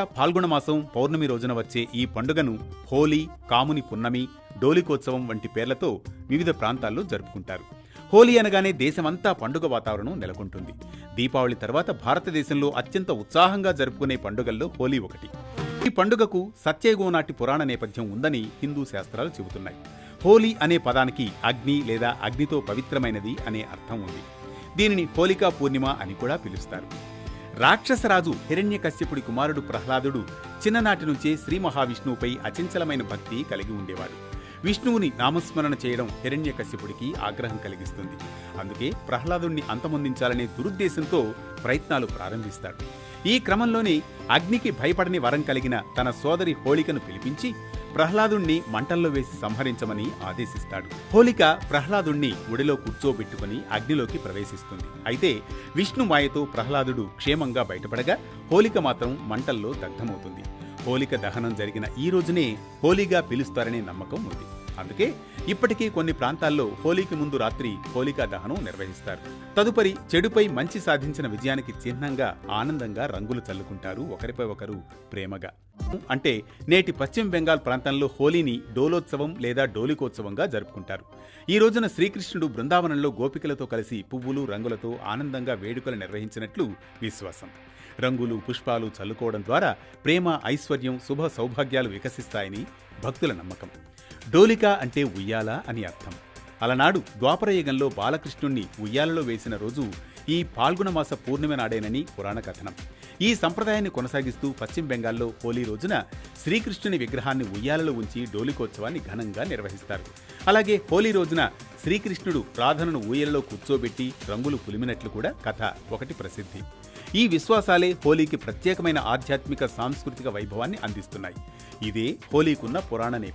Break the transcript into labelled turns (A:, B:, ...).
A: ఫాల్గుణ మాసం పౌర్ణమి రోజున వచ్చే ఈ పండుగను హోలీ, కాముని పున్నమి, డోలికోత్సవం వంటి పేర్లతో వివిధ ప్రాంతాల్లో జరుపుకుంటారు. హోలీ అనగానే దేశమంతా పండుగ వాతావరణం నెలకొంటుంది. దీపావళి తర్వాత భారతదేశంలో అత్యంత ఉత్సాహంగా జరుపుకునే పండుగల్లో హోలీ ఒకటి. ఈ పండుగకు సత్యయుగం నాటి పురాణ నేపథ్యం ఉందని హిందూ శాస్త్రాలు చెబుతున్నాయి. హోలీ అనే పదానికి అగ్ని లేదా అగ్నితో పవిత్రమైనది అనే అర్థం ఉంది. దీనిని హోలికా పూర్ణిమ అని కూడా పిలుస్తారు. రాక్షసరాజు హిరణ్యకశ్యపుడి కుమారుడు ప్రహ్లాదుడు చిన్ననాటి నుంచే శ్రీ మహావిష్ణువుపై అచంచలమైన భక్తి కలిగి ఉండేవాడు. విష్ణువుని నామస్మరణ చేయడం హిరణ్యకశ్యపుడికి ఆగ్రహం కలిగిస్తుంది. అందుకే ప్రహ్లాదుణ్ణి అంతమొందించాలనే దురుద్దేశంతో ప్రయత్నాలు ప్రారంభిస్తాడు. ఈ క్రమంలోనే అగ్నికి భయపడని వరం కలిగిన తన సోదరి హోళికను పిలిపించి ప్రహ్లాదుణ్ణి మంటల్లో వేసి సంహరించమని ఆదేశిస్తాడు. హోళిక ప్రహ్లాదుణ్ణి ఒడిలో కూర్చోబెట్టుకుని అగ్నిలోకి ప్రవేశిస్తుంది. అయితే విష్ణు మాయతో ప్రహ్లాదుడు క్షేమంగా బయటపడగా హోళిక మాత్రం మంటల్లో దగ్ధమవుతుంది. హోళిక దహనం జరిగిన ఈ రోజునే హోలీగా పిలుస్తారనే నమ్మకం ఉంది. అందుకే ఇప్పటికీ కొన్ని ప్రాంతాల్లో హోలీకి ముందు రాత్రి హోలికా దహనం నిర్వహిస్తారు. తదుపరి చెడుపై మంచి సాధించిన విజయానికి చిహ్నంగా ఆనందంగా రంగులు చల్లుకుంటారు ఒకరిపై ఒకరు ప్రేమగా. అంటే నేటి పశ్చిమ బెంగాల్ ప్రాంతంలో హోలీని డోలోత్సవం లేదా డోలికోత్సవంగా జరుపుకుంటారు. ఈ రోజున శ్రీకృష్ణుడు బృందావనంలో గోపికలతో కలిసి పువ్వులు, రంగులతో ఆనందంగా వేడుకలు నిర్వహించినట్లు విశ్వాసం. రంగులు, పుష్పాలు చల్లుకోవడం ద్వారా ప్రేమ, ఐశ్వర్యం, శుభ సౌభాగ్యాలు వికసిస్తాయని భక్తుల నమ్మకం. డోలిక అంటే ఉయ్యాల అని అర్థం. అలనాడు ద్వాపరయుగంలో బాలకృష్ణుణ్ణి ఉయ్యాలలో వేసిన రోజు ఈ ఫాల్గుణ మాస పూర్ణిమ నాడేనని పురాణ కథనం. ఈ సంప్రదాయాన్ని కొనసాగిస్తూ పశ్చిమ బెంగాల్లో హోలీ రోజున శ్రీకృష్ణుని విగ్రహాన్ని ఉయ్యాలలో ఉంచి డోలికోత్సవాన్ని ఘనంగా నిర్వహిస్తారు. అలాగే హోలీ రోజున శ్రీకృష్ణుడు రాధను ఊయలలో కూర్చోబెట్టి రంగులు పులిమినట్లు కూడా కథ ఒకటి ప్రసిద్ధి. ఈ విశ్వాసాలే హోలీకి ప్రత్యేకమైన ఆధ్యాత్మిక, సాంస్కృతిక వైభవాన్ని అందిస్తున్నాయి. ఇదే హోలీకున్న పురాణ నేపథ్యం.